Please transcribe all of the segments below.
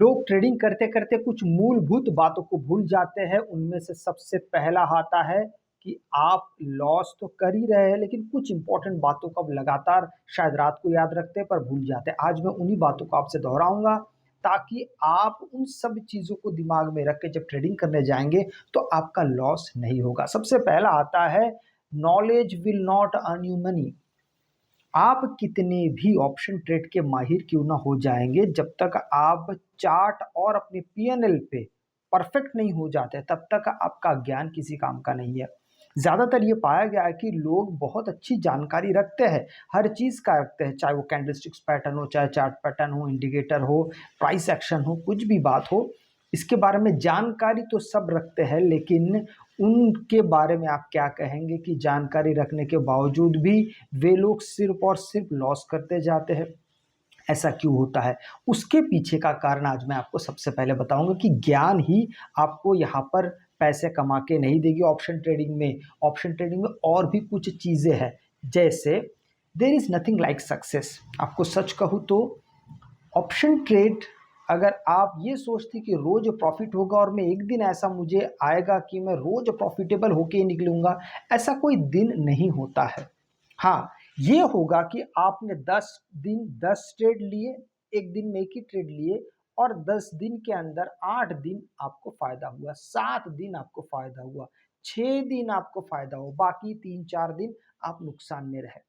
लोग ट्रेडिंग करते करते कुछ मूलभूत बातों को भूल जाते हैं। उनमें से सबसे पहला आता है कि आप लॉस तो कर ही रहे हैं, लेकिन कुछ इंपॉर्टेंट बातों को आप लगातार शायद रात को याद रखते हैं पर भूल जाते हैं। आज मैं उन्हीं बातों को आपसे दोहराऊंगा ताकि आप उन सब चीज़ों को दिमाग में रख के जब ट्रेडिंग करने जाएंगे तो आपका लॉस नहीं होगा। सबसे पहला आता है, knowledge will not earn you money. आप कितने भी ऑप्शन ट्रेड के माहिर क्यों ना हो जाएंगे, जब तक आप चार्ट और अपने पीएनएल पे परफेक्ट नहीं हो जाते तब तक आपका ज्ञान किसी काम का नहीं है। ज़्यादातर ये पाया गया है कि लोग बहुत अच्छी जानकारी रखते हैं, हर चीज़ का रखते हैं, चाहे वो कैंडलस्टिक्स पैटर्न हो, चाहे चार्ट पैटर्न हो, इंडिकेटर हो, प्राइस एक्शन हो, कुछ भी बात हो, इसके बारे में जानकारी तो सब रखते हैं। लेकिन उनके बारे में आप क्या कहेंगे कि जानकारी रखने के बावजूद भी वे लोग सिर्फ और सिर्फ लॉस करते जाते हैं। ऐसा क्यों होता है? उसके पीछे का कारण आज मैं आपको सबसे पहले बताऊंगा कि ज्ञान ही आपको यहाँ पर पैसे कमा के नहीं देगी। ऑप्शन ट्रेडिंग में और भी कुछ चीज़ें हैं, जैसे there is nothing like success. आपको सच कहूँ तो ऑप्शन ट्रेड, अगर आप ये सोचते कि रोज प्रॉफिट होगा और मैं एक दिन ऐसा मुझे आएगा कि मैं रोज प्रॉफिटेबल होके ही निकलूंगा, ऐसा कोई दिन नहीं होता है। हाँ, ये होगा कि आपने 10 दिन 10 ट्रेड लिए, एक दिन में एक ही ट्रेड लिए, और 10 दिन के अंदर 8 दिन आपको फायदा हुआ, 7 दिन आपको फायदा हुआ, 6 दिन आपको फायदा हो, बाकी 3 4 दिन आप नुकसान में रहे।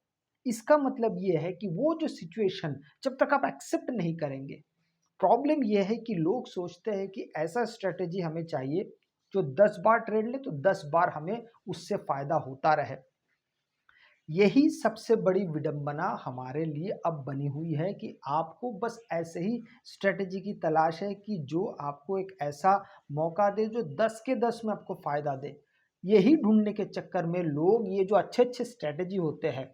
इसका मतलब ये है कि वो जो सिचुएशन जब तक आप एक्सेप्ट नहीं करेंगे, प्रॉब्लम ये है कि लोग सोचते हैं कि ऐसा स्ट्रेटेजी हमें चाहिए जो 10 बार ट्रेड ले तो 10 बार हमें उससे फायदा होता रहे। यही सबसे बड़ी विडंबना हमारे लिए अब बनी हुई है कि आपको बस ऐसे ही स्ट्रेटेजी की तलाश है कि जो आपको एक ऐसा मौका दे जो 10 के 10 में आपको फायदा दे। यही ढूंढने के चक्कर में लोग ये जो अच्छे अच्छे स्ट्रेटेजी होते हैं,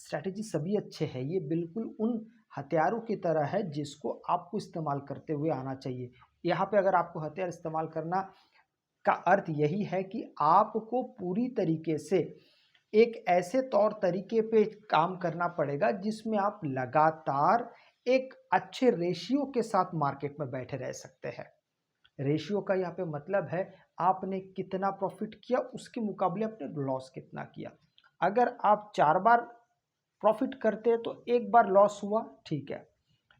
स्ट्रैटेजी सभी अच्छे हैं, ये बिल्कुल उन हथियारों की तरह है जिसको आपको इस्तेमाल करते हुए आना चाहिए। यहाँ पे अगर आपको हथियार इस्तेमाल करना का अर्थ यही है कि आपको पूरी तरीके से एक ऐसे तौर तरीके पे काम करना पड़ेगा जिसमें आप लगातार एक अच्छे रेशियो के साथ मार्केट में बैठे रह सकते हैं। रेशियो का यहाँ पे मतलब है आपने कितना प्रॉफिट किया उसके मुकाबले आपने लॉस कितना किया। अगर आप 4 बार प्रॉफिट करते हैं तो एक बार लॉस हुआ, ठीक है।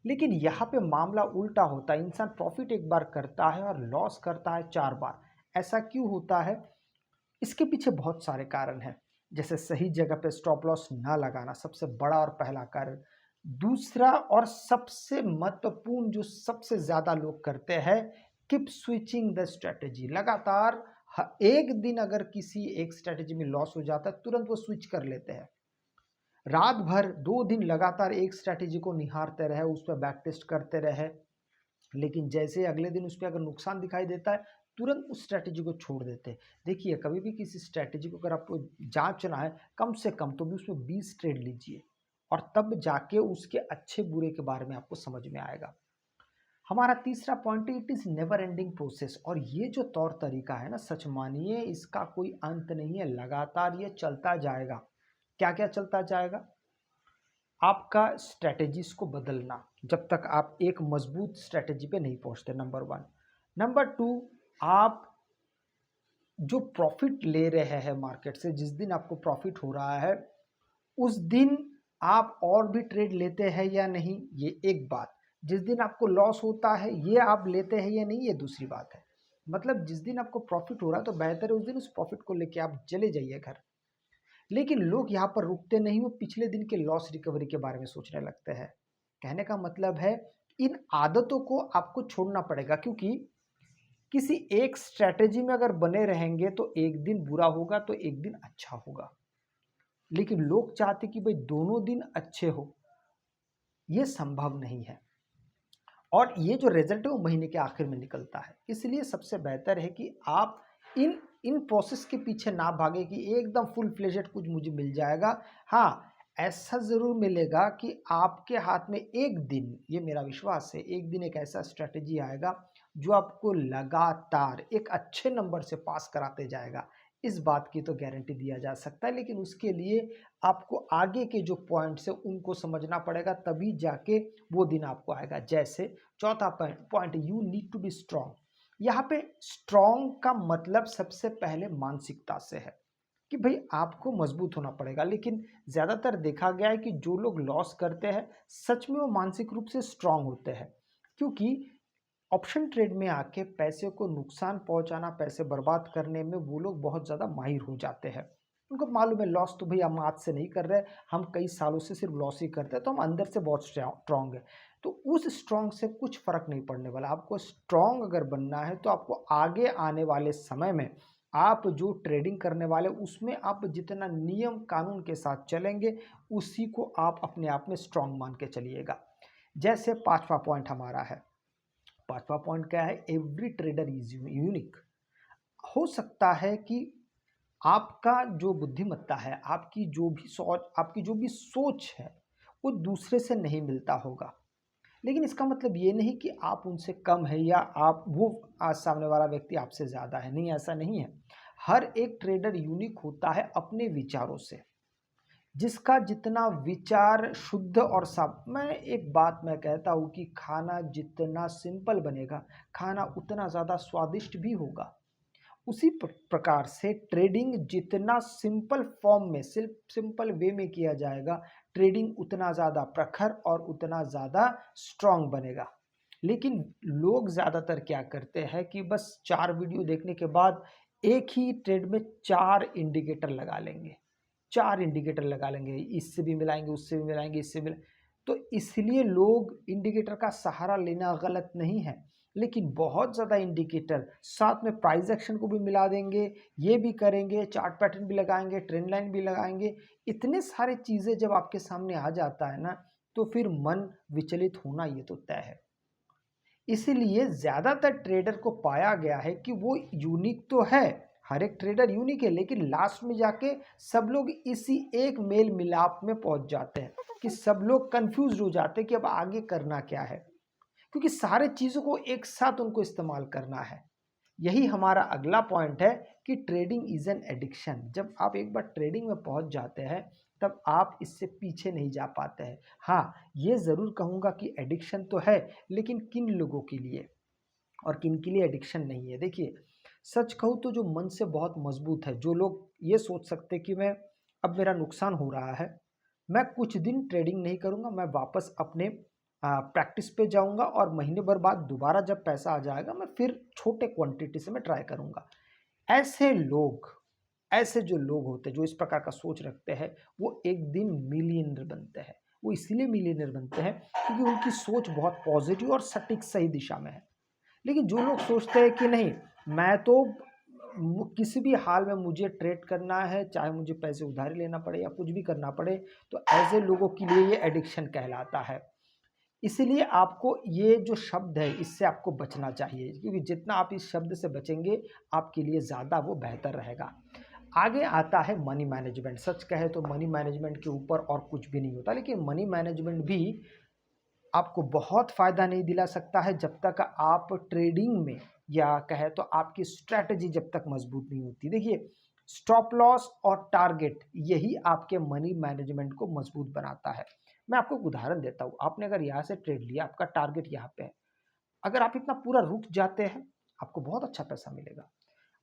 लेकिन यहाँ पे मामला उल्टा होता है, इंसान प्रॉफिट एक बार करता है और लॉस करता है 4 बार। ऐसा क्यों होता है? इसके पीछे बहुत सारे कारण हैं, जैसे सही जगह पे स्टॉप लॉस ना लगाना सबसे बड़ा और पहला कारण। दूसरा और सबसे महत्वपूर्ण जो सबसे ज्यादा लोग करते हैं, कीप स्विचिंग द स्ट्रेटेजी। लगातार एक दिन अगर किसी एक स्ट्रेटेजी में लॉस हो जाता है तुरंत वो स्विच कर लेते हैं। रात भर 2 दिन लगातार एक स्ट्रैटेजी को निहारते रहे, उस पर बैक टेस्ट करते रहे, लेकिन जैसे अगले दिन उस पर अगर नुकसान दिखाई देता है तुरंत उस स्ट्रैटेजी को छोड़ देते हैं। देखिए, कभी भी किसी स्ट्रैटेजी को अगर आपको जांचना है, कम से कम तो भी उसमें 20 ट्रेड लीजिए और तब जाके उसके अच्छे बुरे के बारे में आपको समझ में आएगा। हमारा तीसरा पॉइंट है, it is never ending process. और ये जो तौर तरीका है ना, सच मानिए इसका कोई अंत नहीं है, लगातार ये चलता जाएगा। क्या क्या चलता जाएगा? आपका स्ट्रैटेजीज को बदलना, जब तक आप एक मजबूत स्ट्रैटेजी पे नहीं पहुंचते, नंबर 1। नंबर 2, आप जो प्रॉफिट ले रहे हैं मार्केट से, जिस दिन आपको प्रॉफिट हो रहा है उस दिन आप और भी ट्रेड लेते हैं या नहीं, ये एक बात। जिस दिन आपको लॉस होता है ये आप लेते हैं या नहीं, ये दूसरी बात है। मतलब जिस दिन आपको प्रॉफिट हो रहा है तो बेहतर है उस दिन उस प्रॉफिट को लेके आप चले जाइए घर। लेकिन लोग यहाँ पर रुकते नहीं, वो पिछले दिन के लॉस रिकवरी के बारे में सोचने लगते हैं। कहने का मतलब है इन आदतों को आपको छोड़ना पड़ेगा, क्योंकि किसी एक स्ट्रैटेजी में अगर बने रहेंगे तो एक दिन बुरा होगा तो एक दिन अच्छा होगा। लेकिन लोग चाहते कि भाई दोनों दिन अच्छे हो, ये संभव नहीं है। और ये जो रिजल्ट है वो महीने के आखिर में निकलता है। इसलिए सबसे बेहतर है कि आप इन इन प्रोसेस के पीछे ना भागे कि एकदम फुल फ्लेजेड कुछ मुझे मिल जाएगा। हाँ, ऐसा ज़रूर मिलेगा कि आपके हाथ में एक दिन, ये मेरा विश्वास है, एक दिन एक ऐसा स्ट्रैटेजी आएगा जो आपको लगातार एक अच्छे नंबर से पास कराते जाएगा। इस बात की तो गारंटी दिया जा सकता है, लेकिन उसके लिए आपको आगे के जो पॉइंट्स है उनको समझना पड़ेगा, तभी जाके वो दिन आपको आएगा। जैसे चौथा point, you need to be strong. यहाँ पे स्ट्रांग का मतलब सबसे पहले मानसिकता से है कि भाई आपको मजबूत होना पड़ेगा। लेकिन ज़्यादातर देखा गया है कि जो लोग लॉस करते हैं सच में वो मानसिक रूप से स्ट्रांग होते हैं, क्योंकि ऑप्शन ट्रेड में आके पैसे को नुकसान पहुंचाना, पैसे बर्बाद करने में वो लोग बहुत ज़्यादा माहिर हो जाते हैं। उनको मालूम है लॉस तो भाई हम आज से नहीं कर रहे, हम कई सालों से सिर्फ लॉस ही करते हैं, तो हम अंदर से बहुत स्ट्रांग है। तो उस स्ट्रांग से कुछ फर्क नहीं पड़ने वाला। आपको स्ट्रांग अगर बनना है तो आपको आगे आने वाले समय में आप जो ट्रेडिंग करने वाले उसमें आप जितना नियम कानून के साथ चलेंगे उसी को आप अपने आप में स्ट्रांग मान के चलिएगा। जैसे पांचवा पॉइंट हमारा है, पांचवा पॉइंट क्या है, एवरी ट्रेडर इज यूनिक। हो सकता है कि आपका जो बुद्धिमत्ता है, आपकी जो भी सोच है वो दूसरे से नहीं मिलता होगा, लेकिन इसका मतलब ये नहीं कि आप उनसे कम है या आप वो आज सामने वाला व्यक्ति आपसे ज़्यादा है। नहीं, ऐसा नहीं है। हर एक ट्रेडर यूनिक होता है अपने विचारों से। जिसका जितना विचार शुद्ध और साफ, मैं एक बात मैं कहता हूँ कि खाना जितना सिंपल बनेगा खाना उतना ज़्यादा स्वादिष्ट भी होगा। उसी प्रकार से ट्रेडिंग जितना सिंपल फॉर्म में, सिंपल वे में किया जाएगा, ट्रेडिंग उतना ज़्यादा प्रखर और उतना ज़्यादा स्ट्रांग बनेगा। लेकिन लोग ज़्यादातर क्या करते हैं कि बस 4 वीडियो देखने के बाद एक ही ट्रेड में 4 इंडिकेटर लगा लेंगे, 4 इंडिकेटर लगा लेंगे, इससे भी मिलाएंगे, उससे भी मिलाएंगे, इससे भी तो इसलिए लोग इंडिकेटर का सहारा लेना गलत नहीं है, लेकिन बहुत ज़्यादा इंडिकेटर साथ में प्राइस एक्शन को भी मिला देंगे, ये भी करेंगे, चार्ट पैटर्न भी लगाएंगे, ट्रेंड लाइन भी लगाएंगे, इतने सारे चीज़ें जब आपके सामने आ जाता है ना तो फिर मन विचलित होना ये तो तय है। इसीलिए ज़्यादातर ट्रेडर को पाया गया है कि वो यूनिक तो है, हर एक ट्रेडर यूनिक है, लेकिन लास्ट में जाके सब लोग इसी एक मेल मिलाप में पहुंच जाते हैं कि सब लोग कंफ्यूज हो जाते हैं कि अब आगे करना क्या है, क्योंकि सारे चीज़ों को एक साथ उनको इस्तेमाल करना है। यही हमारा अगला पॉइंट है कि ट्रेडिंग इज एन एडिक्शन। जब आप एक बार ट्रेडिंग में पहुंच जाते हैं तब आप इससे पीछे नहीं जा पाते हैं। हाँ, ये ज़रूर कहूँगा कि एडिक्शन तो है, लेकिन किन लोगों के लिए और किन के लिए एडिक्शन नहीं है। देखिए, सच कहूँ तो जो मन से बहुत मजबूत है, जो लोग ये सोच सकते कि मैं अब मेरा नुकसान हो रहा है, मैं कुछ दिन ट्रेडिंग नहीं करूँगा, मैं वापस अपने प्रैक्टिस पे जाऊँगा और महीने भर बाद दोबारा जब पैसा आ जाएगा मैं फिर छोटे क्वांटिटी से मैं ट्राई करूँगा। ऐसे लोग, ऐसे जो लोग होते हैं जो इस प्रकार का सोच रखते हैं, वो एक दिन मिलियनर बनते हैं। वो इसलिए मिलियनर बनते हैं क्योंकि उनकी सोच बहुत पॉजिटिव और सटीक सही दिशा में है। लेकिन जो लोग सोचते हैं कि नहीं, मैं तो किसी भी हाल में मुझे ट्रेड करना है, चाहे मुझे पैसे उधारी लेना पड़े या कुछ भी करना पड़े, तो ऐसे लोगों के लिए ये एडिक्शन कहलाता है। इसीलिए आपको ये जो शब्द है इससे आपको बचना चाहिए, क्योंकि जितना आप इस शब्द से बचेंगे आपके लिए ज़्यादा वो बेहतर रहेगा। आगे आता है मनी मैनेजमेंट। सच कहे तो मनी मैनेजमेंट के ऊपर और कुछ भी नहीं होता, लेकिन मनी मैनेजमेंट भी आपको बहुत फ़ायदा नहीं दिला सकता है जब तक आप ट्रेडिंग में, या कहे तो आपकी स्ट्रैटेजी जब तक मजबूत नहीं होती। देखिए, स्टॉप लॉस और टारगेट यही आपके मनी मैनेजमेंट को मजबूत बनाता है। मैं आपको एक उदाहरण देता हूँ। आपने अगर यहाँ से ट्रेड लिया, आपका टारगेट यहाँ पे है, अगर आप इतना पूरा रुक जाते हैं आपको बहुत अच्छा पैसा मिलेगा।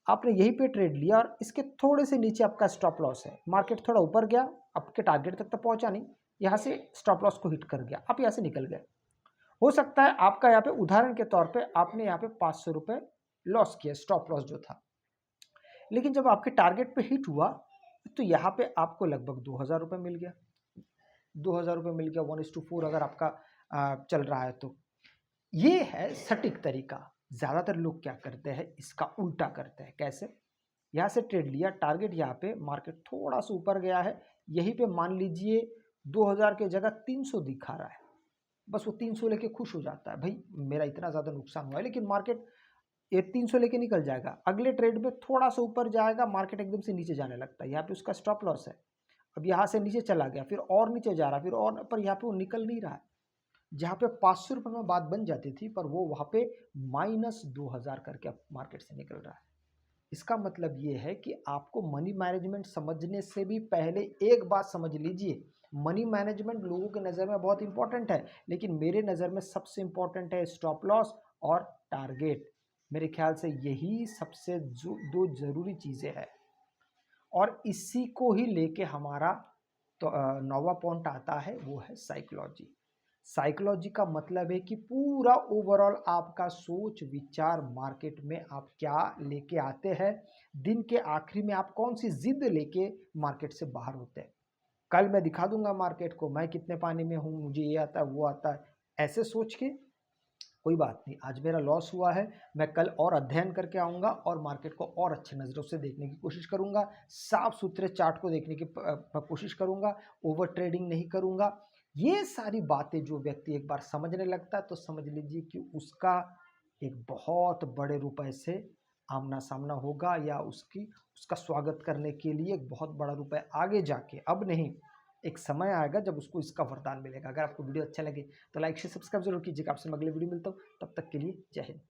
आपने यहीं पे ट्रेड लिया और इसके थोड़े से नीचे आपका स्टॉप लॉस है, मार्केट थोड़ा ऊपर गया, आपके टारगेट तक तो पहुंचा नहीं, यहाँ से स्टॉप लॉस को हिट कर गया, आप यहाँ से निकल गए। हो सकता है आपका यहाँ पे उदाहरण के तौर पे आपने यहाँ पे 500 रुपए लॉस किया, स्टॉप लॉस जो था, लेकिन जब आपके टारगेट पे हिट हुआ तो यहाँ पे आपको लगभग 2000 रुपये मिल गया। 2000 रुपये मिल गया, 1:4 अगर आपका चल रहा है तो ये है सटीक तरीका। ज़्यादातर लोग क्या करते हैं, इसका उल्टा करते हैं। कैसे? यहाँ से ट्रेड लिया, टारगेट यहाँ पे, मार्केट थोड़ा सा ऊपर गया है, यहीं पे मान लीजिए 2000 के जगह 300 दिखा रहा है, बस वो 300 लेके खुश हो जाता है, भाई मेरा इतना ज़्यादा नुकसान हुआ है, लेकिन मार्केट ये 300 लेके निकल जाएगा। अगले ट्रेड में थोड़ा सा ऊपर जाएगा, मार्केट एकदम से नीचे जाने लगता है, यहाँ पे उसका स्टॉप लॉस है। अब यहाँ से नीचे चला गया, फिर और नीचे जा रहा, फिर और, पर यहाँ पे वो निकल नहीं रहा है। जहाँ पे 500 रुपये में बात बन जाती थी, पर वो वहाँ पे -2000 करके अब मार्केट से निकल रहा है। इसका मतलब ये है कि आपको मनी मैनेजमेंट समझने से भी पहले एक बात समझ लीजिए, मनी मैनेजमेंट लोगों की नज़र में बहुत इंपॉर्टेंट है, लेकिन मेरे नज़र में सबसे इंपॉर्टेंट है स्टॉप लॉस और टारगेट। मेरे ख्याल से यही सबसे जो 2 ज़रूरी चीज़ें हैं और इसी को ही लेके हमारा तो 9वां पॉइंट आता है, वो है साइकोलॉजी। साइकोलॉजी का मतलब है कि पूरा ओवरऑल आपका सोच विचार मार्केट में आप क्या लेके आते हैं, दिन के आखिरी में आप कौन सी जिद लेके मार्केट से बाहर होते हैं। कल मैं दिखा दूंगा मार्केट को मैं कितने पानी में हूँ, मुझे ये आता है वो आता है, ऐसे सोच के कोई बात नहीं, आज मेरा लॉस हुआ है, मैं कल और अध्ययन करके आऊँगा और मार्केट को और अच्छे नज़रों से देखने की कोशिश करूँगा, साफ-सुथरे चार्ट को देखने की कोशिश करूँगा, ओवर ट्रेडिंग नहीं करूँगा। ये सारी बातें जो व्यक्ति एक बार समझने लगता है, तो समझ लीजिए कि उसका एक बहुत बड़े रुपए से आमना-सामना होगा या उसका स्वागत करने के लिए एक बहुत बड़ा रुपए आगे जाके, अब नहीं, एक समय आएगा जब उसको इसका वरदान मिलेगा। अगर आपको वीडियो अच्छा लगे तो लाइक शेयर सब्सक्राइब जरूर कीजिएगा। आपसे मैं अगले वीडियो मिलता हूँ, तब तक के लिए जय हिंद।